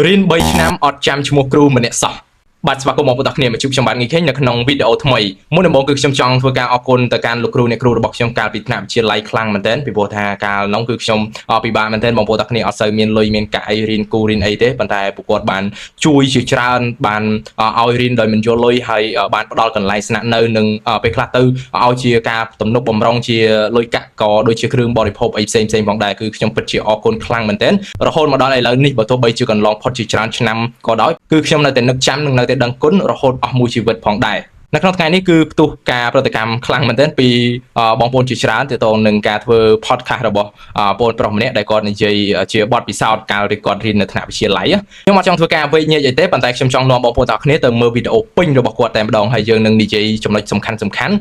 រៀន3ឆ្នាំអត់ចាំឈ្មោះគ្រូម្នាក់សោះបាទស្វាគមន៍បងប្អូនទាំងគ្នាមកជួបខ្ញុំបាទថ្ងៃនេះនៅក្នុងវីដេអូថ្មីមុនដំបូងគឺខ្ញុំចង់ធ្វើការអរគុណទៅកាន់លោកគ្រូអ្នកគ្រូរបស់ខ្ញុំកាលពីថ្នាក់វិទ្យាល័យខ្លាំងមែនទែនពីព្រោះថាកាលនោះគឺខ្ញុំពិបាកមែនទែនបងប្អូនទាំងគ្នាអត់សូវមានលុយមានកាក់អីរៀនគូរៀនអីទេប៉ុន្តែពួកគាត់បានជួយជាច្រើនបានឲ្យរៀនដោយមិនយកលុយហើយបានផ្ដល់កន្លែងស្នាក់នៅនិងពេលខ្លះទៅឲ្យជាការទំនុកបំរុងជាលុយកាក់ក៏ដូចជាគ្រឿងបរិភោគអីផ្សេងៗផងដែរគឺខ្ញុំពិតជាអរគុណខ្លាំងមែនទែនរហូតមកដល់ឥឡូវនេះបើទោះបីជាកន្លងផុតជាច្រើនឆ្នាំក៏ដោយគឺខ្ញុំនៅតែនឹកចាំនិងនៅតែដឹងគុណរហូតអស់មួយជីវិតផងដែរនៅក្នុងថ្ងៃនេះគឺផ្ទុះការប្រតិកម្មខ្លាំងមែនទែនពីបងប្អូនជាច្រើនទាក់ទងនឹងការធ្វើ podcast របស់បងប្រុសម្នាក់ដែលគាត់និយាយជាបទពិសោធន៍កាលពីគាត់រៀននៅថ្នាក់វិទ្យាល័យខ្ញុំអត់ចង់ធ្វើការវែកញែកអីទេប៉ុន្តែខ្ញុំចង់នាំបងប្អូនទាំងគ្នាទៅមើលវីដេអូពេញរបស់គាត់តែម្ដងហើយយើងនឹងនិយាយចំណុចសំខាន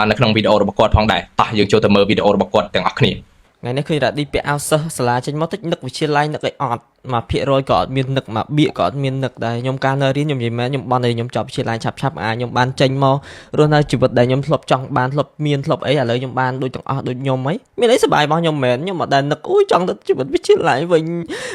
់នៅក្នុងវីដេអូរបស់គាត់ផងដែរតោះយើងចូលទៅមើលវីដេអូរបស់គាត់ទាំងអស់គ្នាថ្ងៃនេះឃើញរ៉ាឌីពាក់អាវសិស្សសាលាចេញមកតិចនឹកវិទ្យាល័យនឹកអីអត់មកភាគរយក៏អត់មាននឹកមកបៀកក៏អត់មាននឹកដែរខ្ញុំកាលនៅរៀនខ្ញុំនិយាយមែនខ្ញុំបន់តែខ្ញុំចប់វិទ្យាល័យឆាប់ខ្ញុំបានចេញមករស់នៅជីវិតដែលខ្ញុំធ្លាប់ចង់បានធ្លាប់មានធ្លាប់អីឥឡូវខ្ញុំបានដូចទាំងអស់ដូចខ្ញុំហីមានអីសុបាយរបស់ខ្ញុំមែនខ្ញុំអត់ដែលនឹកអូយចង់ទៅជីវិតវិទ្យាល័យវិញ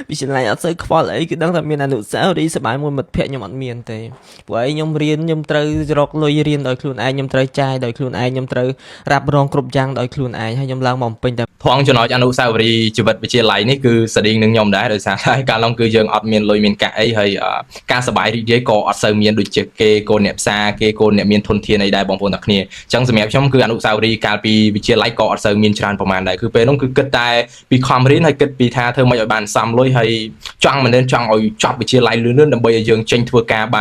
វិទ្យាល័យអត់សូវខ្វល់អីគឺដឹងតែមានអនុស្សាវរីយ៍សុបាយមួយមិត្តភក្តិខ្ញុំអត់មានទេព្រោះអីខ្ញុំរៀនខ្ញុំត្រូវរកលុយរៀនដោយខ្លួនឯងខ្ញុំត្រូវចាយដោយខ្លួនឯងខ្ញុំត្រូវរ៉ាប់រងគ្រប់យ៉ាងដោយខ្លួនឯងហើយខ្ញុំឡើងមកបំពេញតែថងចំណុចអនុស្សាវរីយ៍ជីវិតវិទ្យាល័យនេះគឺស្តៀងនឹងខ្ញុំដែរដោយសារតែកាលនោះគឺយើងអត់មានលុយមានកាក់អីហើយការសប្បាយរីករាយក៏អត់សូវមានដូចជាគេកូនអ្នកផ្សារគេកូនអ្នកមានធនធានអីដែរបងប្អូនទាំងគ្នាអញ្ចឹងសម្រាប់ខ្ញុំគឺអនុស្សាវរីយ៍កាលពីវិទ្យាល័យក៏អត់សូវមានច្រើនប្រហែលដែរគឺពេលនោះគឺគិតតែពីខំរៀនហើយគិតពីថាធ្វើម៉េចឲ្យបានសំលុយហើយចង់មិនមែនចង់ឲ្យចប់វិទ្យាល័យលឿនៗដើម្បីឲ្យយើងចេញធ្វើការប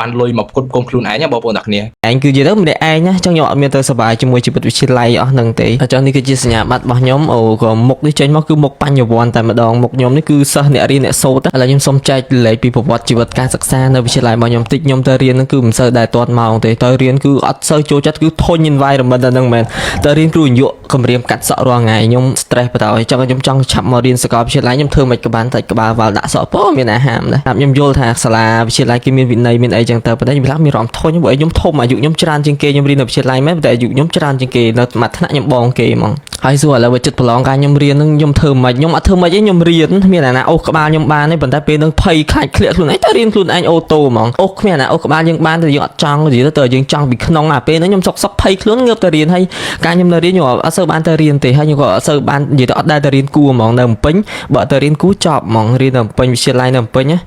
ានលុយមកផ្គត់ផ្គង់ខ្លួនឯងបងប្អូនទាំងគ្នាឯងគឺនិយាយទៅម្នាក់ឯងណាចឹងខ្ញុំអត់មានទៅសប្បាយជាមួយជីវិតវិទ្យាល័យអស់ហ្នឹងទេអញ្ចឹងនេះគឺជាសញ្ញាបត្ររបស់ខ្ញុំអូក៏មុខនេះចេញមកគឺមុខបញ្ញវន្តតែម្ដងមុខខ្ញុំនេះគឺសិស្សអ្នករៀនអ្នកសូត្រឥឡូវខ្ញុំសូមចែកលេខពីប្រវត្តិជីវិតការសិក្សានៅវិទ្យាល័យរបស់ខ្ញុំតិចខ្ញុំទៅរៀនហ្នឹងគឺមិនសូវដែរទាត់ម៉ោងទេទៅរៀនគឺអត់សូវចូលចិត្តគឺធុញ environment ហ្នឹងមែនទៅរៀនគ្រូញក់គម្រាមកាត់សក់រាល់ថ្ងៃខ្ញុំ stress បន្តអញ្ចឹងខ្ញុំចង់ឆាប់មករៀនសាកលវិទ្យាល័យខ្ញុំធ្វើមិនក៏បានតែក្បាលវ៉ាល់ដាក់សក់ពោមានអាហារដែរខ្ញុំយល់ថាសាលាវិទ្យាល័យគេមានវិន័យមានអីចឹងទៅប៉ុន្តែខ្ញុំមានអារម្មណ៍ធុញព្រោះខ្ញុំធំអាយុខ្ញុំច្រើនជាងគេខ្ញុំរៀននៅវិទ្យាល័យមែនតែអាយុខ្ញុំច្រើនជាងគេនៅមួយថ្នាក់ខ្ញុំបងគេហ្មងហើយសួរឥឡូវចិត្តប្រឡងការខ្ញុំរៀនហ្នឹងខ្ញុំធ្វើមិនខ្ញុំអត់ធ្វើមិនអីខ្ញុំរៀនគ្មានអាណាអូសក្បាលខ្ញុំបានទេប៉ុន្តែពេលហ្នឹងភ័យខ្លាចធ្លាក់ខ្លួនឯងទៅរៀនខ្លួនឯងអូតូហ្មងអូសគ្មានអាណាអូសក្បាលយើងបានតែយើងអត់ចង់និយាយទៅយើងចង់ពីក្នុងអាពេលហ្នឹងខ្ញុំសុកភ័យខ្លួនងើបទៅរៀនហើយការខ្ញុំនៅរៀនខ្ញុំអត់សូវបានទៅរៀនទេហើយខ្ញុំក៏អត់សូវបាននិយាយទៅអត់ដែលទៅរៀនគួរហ្មងនៅភ្នំពេញបើទៅរៀនគួរចប់ហ្មងរៀននៅភ្នំពេញវិទ្យាល័យនៅភ្នំពេញ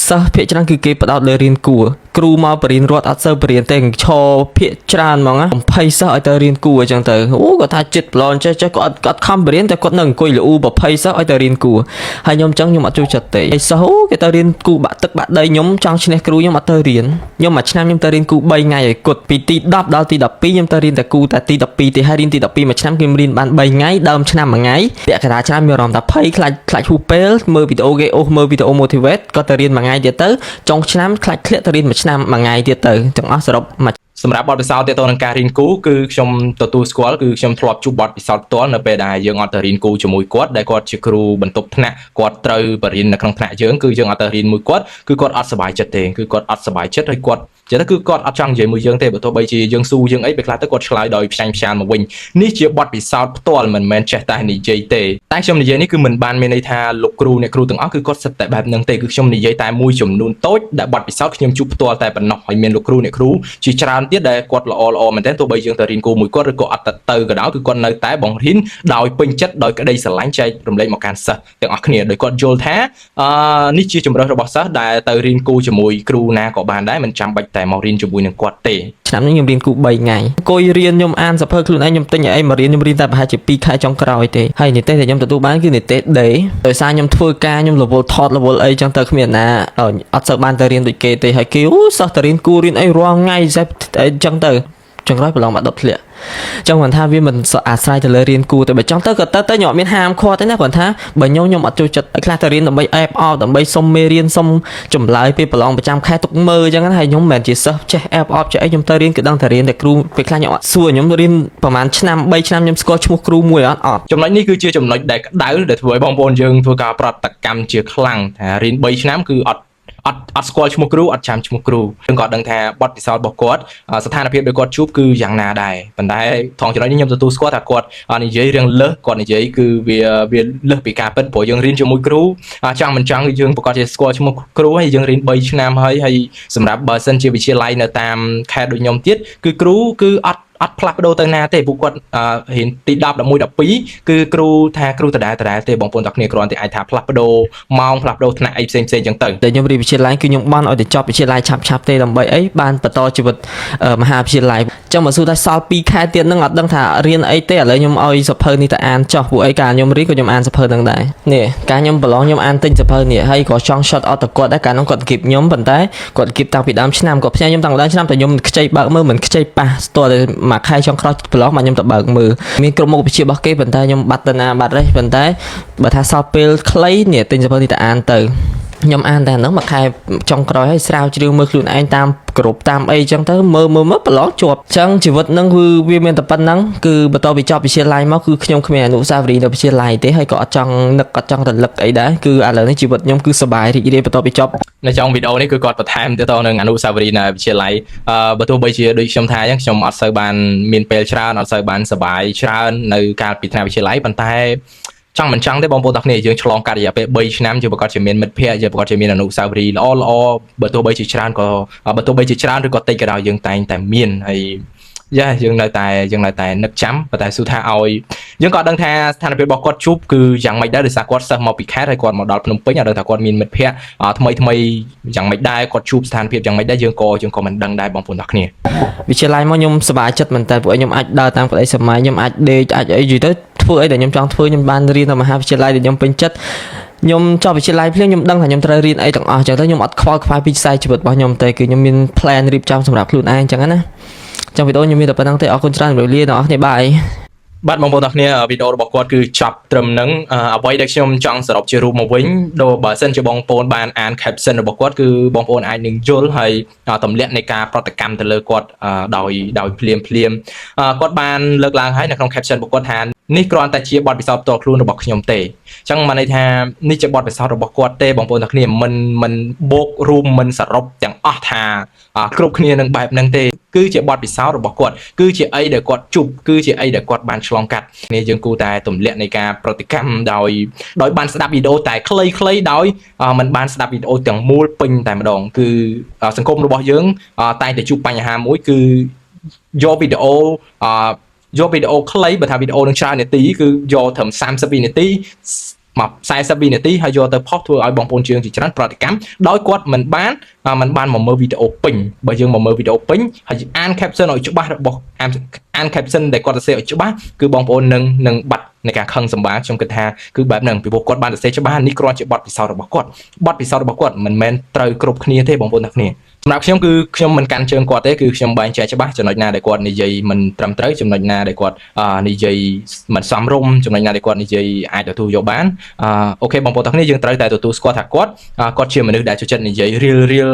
សិស្សភាគច្រើនគឺគេផ្ដោតលើរៀនគួរគ្រូមកបរិញ្ញាបត្រអត់សូវបរិញ្ញាទេឈរភាគច្រើនហ្មង20សិស្សឲ្យទៅរៀនគួរអញ្ចឹងទៅអូគាត់ថាចិត្តប្លន់ចេះគាត់ខំបរិញ្ញាតែគាត់នៅអង្គុយលូ20សិស្សឲ្យទៅរៀនគួរហើយខ្ញុំអញ្ចឹងខ្ញុំអត់ចូលចិត្តទេហើយសិស្សអូគេទៅរៀនគួរបាក់ទឹកបាក់ដីខ្ញុំចង់ឈ្នះគ្រូខ្ញុំអត់ទៅរៀនខ្ញុំមួយឆ្នាំខ្ញុំទៅរៀនគួរ3ថ្ងៃឲ្យគត់ពីទី10ដល់ទី12ខ្ញុំទៅរៀនតែគួរតែទី12ទេហើយរៀនទី12មួយឆ្នាំខ្ញុំរៀនបាន3ថ្ងៃដើមឆ្នាំមួយថ្ងៃពាក់កណ្ដាលឆ្នាំមានអារម្មណ៍ថាភ័យខ្លាចហួសពេលមើលវីដេអូគេអូសមើលវីដេអូ motivate ក៏ទៅរៀនមួយថ្ងៃទៀតទៅចុងឆ្នាំខ្លាចធ្លាក់ទៅរៀនមួយឆ្នាំមួយថ្ងៃទៀតទៅទាំងអស់សរុបសម្រាប់បទពិសោធន៍ទាក់ទងនឹងការរៀនគូគឺខ្ញុំទទួលស្គាល់គឺខ្ញុំធ្លាប់ជួបបទពិសោធន៍ផ្ទាល់នៅពេលដែលយើងអត់ទៅរៀនគូជាមួយគាត់ដែលគាត់ជាគ្រូបន្ទប់ថ្នាក់គាត់ត្រូវបរិញ្ញានៅក្នុងថ្នាក់យើងគឺយើងអត់ទៅរៀនមួយគាត់គឺគាត់អត់សប្បាយចិត្តទេគឺគាត់អត់សប្បាយចិត្តហើយគាត់ចឹងទៅគឺគាត់អត់ចង់និយាយមួយយើងទេបើទោះបីជាយើងស៊ូយើងអីពេលខ្លះទៅគាត់ឆ្លើយដោយផ្សាយមកវិញនេះជាបទពិសោធន៍ផ្ទាល់មិនមែនចេះតែនិយាយទេតែខ្ញុំនិយាយនេះគឺមិនបានមានន័យថាលោកគ្រូអ្នកគ្រូទាំងអស់គឺគាត់សិតតែបែបហ្នឹងទេគឺខ្ញុំនិយាយតែមួយចំនួនតូចដែលបទពិសោធន៍ខ្ញុំជួបផ្ទាល់តែប៉ុណ្ណោះហើយមានលោកគ្រូអ្នកគ្រូជាច្រើនទៀតដែលគាត់ល្អមែនទែនទោះបីយើងទៅរៀនគូមួយគាត់ឬក៏អត់ទៅក៏ដោយគឺគាត់នៅតែបង្រៀនដោយពេញចិត្តដោយក្តីស្រឡាញ់ចែករំលែកមកកាន់សិស្សទាំងអស់គ្នាដោយគាត់យល់ថានេះជាជំរើសរបស់សិស្សដែលទៅរៀនគូជាមួយគ្រូណាក៏បានដែរមិនចាំបាច់តែមករៀនជាមួយនឹងគាត់ទេឆ្នាំនេះខ្ញុំរៀនគូ3ថ្ងៃអង្គុយរៀនខ្ញុំអានសភើខ្លួនឯងខ្ញុំទិញអីមករៀនខ្ញុំរៀនតែប្រហែលជា2ខែចុងក្រោយទេហើយនិទេសដែលខ្ញុំទទួលបានគឺនិទេសដេដោយសារខ្ញុំធ្វើការខ្ញុំរវល់ថតរវល់អីចឹងទៅគ្មានណាអត់សូវបានទៅរៀនដូចគេទេហើយគេអូសិស្សទៅរៀនគូរៀនអីរាល់ថ្ងៃអីចឹងទៅចង្រៃប្រឡងមក10ធ្លាក់ចឹងគាត់ថាវាមិនអាស្រ័យទៅលើរៀនគួរតែបើចង់ទៅក៏ទៅខ្ញុំអត់មានហាមឃាត់ទេណាគាត់ថាបើខ្ញុំអត់ចូលចិត្តខ្លះទៅរៀនដើម្បីអេបអបដើម្បីសុំមេរៀនសុំចម្លើយពេលប្រឡងប្រចាំខែទុកមើលចឹងណាហើយខ្ញុំមិនមែនជាសិស្សចេះអេបអបចេះអីខ្ញុំទៅរៀនគឺដឹងតែរៀនតែគ្រូពេលខ្លះខ្ញុំអត់សួរខ្ញុំរៀនប្រហែលឆ្នាំ3ឆ្នាំខ្ញុំស្គាល់ឈ្មោះគ្រូមួយអត់ចំណុចនេះគឺជាចំណុចដែលក្តៅដែលធ្វើឲ្យបងប្អូនយើងធ្វើការប្រតិកម្មជាខ្លាំងថារៀន3ឆ្នាំគឺអត់ អត់ស្គាល់ឈ្មោះគ្រូអត់ចាំឈ្មោះគ្រូយើងក៏ដឹងថាបទពិសោធន៍របស់គាត់ស្ថានភាពដែលគាត់ជួបគឺយ៉ាងណាដែរប៉ុន្តែថងចំណុចនេះខ្ញុំទទួលស្គាល់ថាគាត់និយាយរឿងលើសគាត់និយាយគឺវាលើសពីការពិតព្រោះយើងរៀនជាមួយគ្រូចង់មិនចង់គឺយើងប្រកាសជាស្គាល់ឈ្មោះគ្រូហើយយើងរៀន3ឆ្នាំហើយសម្រាប់បើសិនជាវិទ្យាល័យនៅតាមខេត្តដូចខ្ញុំទៀតគឺគ្រូគឺអត់ផ្លាស់ប្ដូរទៅណាទេពួកគាត់រៀនទី10 11 12គឺគ្រូថាគ្រូដដែលទេបងប្អូនទាំងគ្នាគ្រាន់តែអាចថាផ្លាស់ប្ដូរម៉ោងផ្លាស់ប្ដូរថ្នាក់អីផ្សេងចឹងទៅតែខ្ញុំរៀនវិទ្យាល័យគឺខ្ញុំបានឲ្យទៅចប់វិទ្យាល័យឆាប់ទេដើម្បីអីបានបន្តជីវិតមហាវិទ្យាល័យចឹងមកសួរថាសល់2ខែទៀតហ្នឹងអត់ដឹងថារៀនអីទេឥឡូវខ្ញុំឲ្យសភៅនេះទៅអានចោះពួកអីកាលខ្ញុំរៀនក៏ខ្ញុំអានសភៅហ្នឹងដែរនេះកាលខ្ញុំប្រឡងខ្ញុំអានទិញសភៅនេះហើយក៏ចង់ shot អត់ទៅគាត់ដែរកាលនោះគាត់គៀបខ្ញុំប៉ុន្តែគាត់គៀបតាំងពីដើមឆ្នាំគាត់ផ្ញើខ្ញុំតាំងពីដើមឆ្នាំតែខ្ញុំខ្ចីបើកមើលមិនខ្ចីប៉ះស្ទាល់តែមួយខែចុងក្រោយប្រឡងមកខ្ញុំទៅបើកមើលមានគ្រប់មុខវិជ្ជារបស់គេប៉ុន្តែខ្ញុំបាត់ទៅណាបាត់ទេប៉ុន្តែបើថាសល់ពេលខ្លីនេះទិញសភៅនេះទៅអានទៅខ្ញុំអានតែហ្នឹងមួយខែចុងក្រោយហើយស្រាវជ្រាវមើលខ្លួនឯងតាមគ្រប់តាមអីចឹងទៅមើលប្រឡងជាប់ចឹងជីវិតហ្នឹងគឺវាមានតែប៉ុណ្្នឹងគឺបន្ទាប់ពីចប់វិទ្យាល័យមកគឺខ្ញុំគ្មានអនុស្សាវរីយ៍នៅវិទ្យាល័យទេហើយក៏អត់ចង់នឹកអត់ចង់រលឹកអីដែរគឺឥឡូវនេះជីវិតខ្ញុំគឺសប្បាយរីករាយបន្ទាប់ពីចប់នៅtrongវីដេអូនេះគឺគាត់បន្ថែមទៅនឹងអនុស្សាវរីយ៍នៅវិទ្យាល័យបើទោះបីជាដូចខ្ញុំថាអញ្ចឹងខ្ញុំអត់សូវបានមានពេលច្រើនអត់សូវបានសប្បាយច្រើននៅកាលពីថ្នាក់វិទ្យាល័យប៉ុន្តែចង់មិនចង់ទេបងប្អូនទាំងគ្នាយើងឆ្លងកាត់រយៈពេល3ឆ្នាំយើងប្រកាសជាមានមិត្តភ័ក្តិយើងប្រកាសជាមានអនុស្សាវរីយ៍ល្អបើទោះបីជាច្រើនក៏បើទោះបីជាច្រើនឬក៏តិចក៏ដោយយើងតែងតែមានហើយយើងនៅតែនឹកចាំប៉ុន្តែសួរថាឲ្យយើងក៏ដឹងថាស្ថានភាពរបស់គាត់ជួបគឺយ៉ាងម៉េចដែរដោយសារគាត់សិស្សមកពីខេត្តហើយគាត់មកដល់ភ្នំពេញអត់ដឹងថាគាត់មានមិត្តភ័ក្តិថ្មីយ៉ាងម៉េចដែរគាត់ជួបស្ថានភាពយ៉ាងម៉េចដែរយើងក៏មិនដឹងដែរបងប្អូនទាំងគ្នាវិទ្យាល័យមកខ្ញុំសប្បាយចិត្តមែនតើពួកខ្ញុំអាចដើរតាមក្តីសម័យខ្ញុំអាចដេកអាចអីយីទៅធ្វើអីដែលខ្ញុំចង់ធ្វើខ្ញុំបានរៀននៅមហាវិទ្យាល័យដែលខ្ញុំពេញចិត្តខ្ញុំចប់វិទ្យាល័យភ្លាមខ្ញុំដឹងថាខ្ញុំត្រូវរៀនអីទាំងអស់អញ្ចឹងទៅខ្ញុំអត់ខ្វល់ខ្វាយពីខ្សែជីវិតរបស់ខ្ញុំទេគឺខ្ញុំមាន plan រៀបចំសម្រាប់ខ្លួនឯងអញ្ចឹងណាចាំវីដេអូខ្ញុំមានតែប៉ុណ្្នឹងទេអរគុណច្រើនជម្រាបលាដល់អ្នកបាយបាទបងប្អូនទាំងគ្នាវីដេអូរបស់គាត់គឺចប់ត្រឹមហ្នឹងអ្វីដែលខ្ញុំចង់សរុបជារូបមកវិញដូចបើសិនជាបងប្អូនបានអាន caption របស់គាត់គឺបងប្អូនអាចនឹងយល់ហើយទម្លាក់នៃការប្រតិកម្មទៅលើគាត់ដោយភ្លាមគាត់បានលើកឡើងហើយនៅក្នុង caption របស់គាត់ថានេះគ្រាន់តែជាបទពិសោធន៍ផ្ទាល់ខ្លួនរបស់ខ្ញុំទេអញ្ចឹងមកន័យថានេះជាបទពិសោធន៍របស់គាត់ទេបងប្អូនទាំងគ្នាមិនបូករួមមិនសរុបទាំងអស់ថាគ្រប់គ្នានឹងបែបហ្នឹងទេគឺជាបទពិសោធន៍របស់គាត់គឺជាអីដែលគាត់ជួបគឺជាអីដែលគាត់បានឆ្លងកាត់នេះយើងគូតែទម្លាក់នៃការប្រតិកម្មដោយបានស្ដាប់វីដេអូតែខ្លីដោយមិនបានស្ដាប់វីដេអូទាំងមូលពេញតែម្ដងគឺសង្គមរបស់យើងតែងតែជួបបញ្ហាមួយគឺយកវីដេអូខ្លីបើថាវីដេអូនឹងច្រើននាទីគឺយកត្រឹម30វិនាទីមក40វិនាទីហើយយកទៅផុសធ្វើឲ្យបងប្អូនជាងជាច្រើនប្រតិកម្មដោយគាត់មិនបានមកមើលវីដេអូពេញបើយើងមកមើលវីដេអូពេញហើយអាន caption ឲ្យច្បាស់របស់អាន caption ដែលគាត់សរសេរឲ្យច្បាស់គឺបងប្អូននឹងបាត់នៃការខឹងសម្បាខ្ញុំគិតថាគឺបែបហ្នឹងពីព្រោះគាត់បានសរសេរច្បាស់នេះគ្រាន់ជាបទពិសោធន៍របស់គាត់បទពិសោធន៍របស់គាត់មិនមែនត្រូវគ្រប់គ្នាទេបងប្អូនទាំងគ្នាសម្រាប់ខ្ញុំគឺខ្ញុំមិនកាន់ជើងគាត់ទេគឺខ្ញុំបែងចែកច្បាស់ចំណុចណាដែលគាត់និយាយមិនត្រឹមត្រូវចំណុចណាដែលគាត់និយាយមិនសមរម្យចំណុចណាដែលគាត់និយាយអាចទទួលយកបានអូខេបងប្អូនទាំងគ្នាយើងត្រូវតែទទួលស្គាល់ថាគាត់ជាមនុស្សដែលចូលចិត្តនិយាយរៀល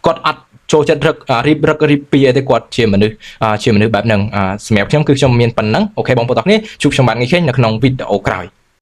គាត់អត់ចូលចិត្តរៀបពីអីទេគាត់ជាមនុស្សបែបហ្នឹងសម្រាប់ខ្ញុំគឺខ្ញុំមានប៉ុណ្ណឹងអូខេបងប្អូនទាំងគ្នាជួបខ្ញុំបាទថ្ងៃនេះនៅក្នុងវីដេអូក្រោយ